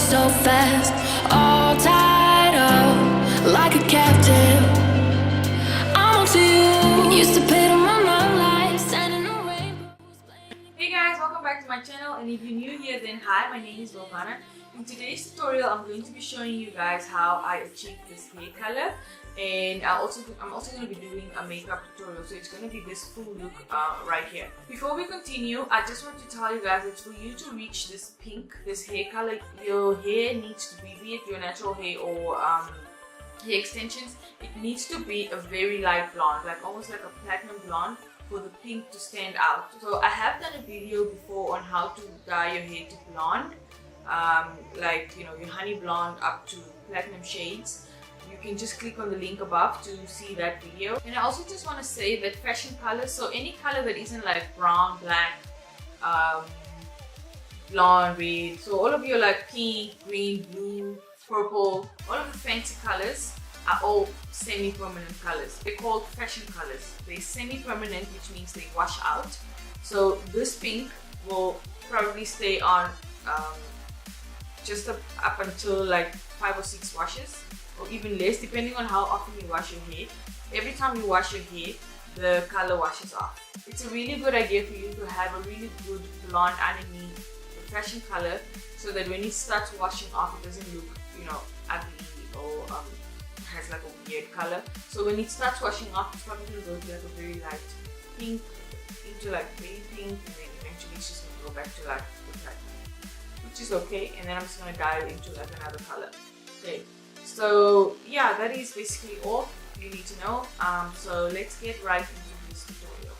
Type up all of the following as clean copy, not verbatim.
so fast, all tied up like a captive. I'm on to you, used to pay to my life, standing the rainbows. Hey guys, welcome back to my channel, and if you're new here then hi, my name is Wilvana. In today's tutorial I'm going to be showing you guys how I achieved this hair color, and I'm also going to be doing a makeup tutorial, so it's going to be this full look right here. Before we continue, I just want to tell you guys that for you to reach this pink, this hair color, your hair needs to be it your natural hair or hair extensions, it needs to be a very light blonde, like almost like a platinum blonde, for the pink to stand out. So I have done a video before on how to dye your hair to blonde, like, you know, your honey blonde up to platinum shades. You can just click on the link above to see that video. And I also just want to say that fashion colors, so any color that isn't like brown, black, blonde, red, so all of your like pink, green, blue, purple, all of the fancy colors are all semi-permanent colors. They're called fashion colors. They're semi-permanent, which means they wash out. So this pink will probably stay on just up until like 5 or 6 washes, or even less, depending on how often you wash your hair. Every time you wash your hair, the color washes off. It's a really good idea for you to have a really good blonde underneath the fashion color, so that when it starts washing off, it doesn't look, you know, ugly or has like a weird color. So when it starts washing off, it's probably going to go to like a very light pink, into like very pink, and then eventually it's just going to go back to like the platinum, which is okay. And then I'm just going to dye it into like another color. Okay, so yeah, that is basically all you need to know. So let's get right into this tutorial.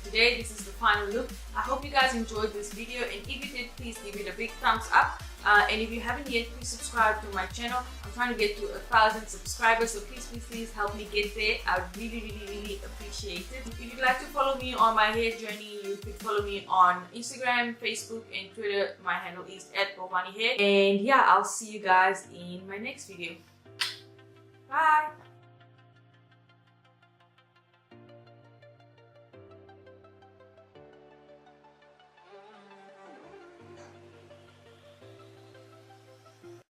today, this is the final look. I hope you guys enjoyed this video, and if you did, please give it a big thumbs up. And if you haven't yet, please subscribe to my channel. I'm trying to get to 1,000 subscribers, so please help me get there. I would really appreciate it. If you'd like to follow me on my hair journey, you could follow me on Instagram, Facebook, and Twitter. My handle is @BovaniHair. And yeah, I'll see you guys in my next video. Bye!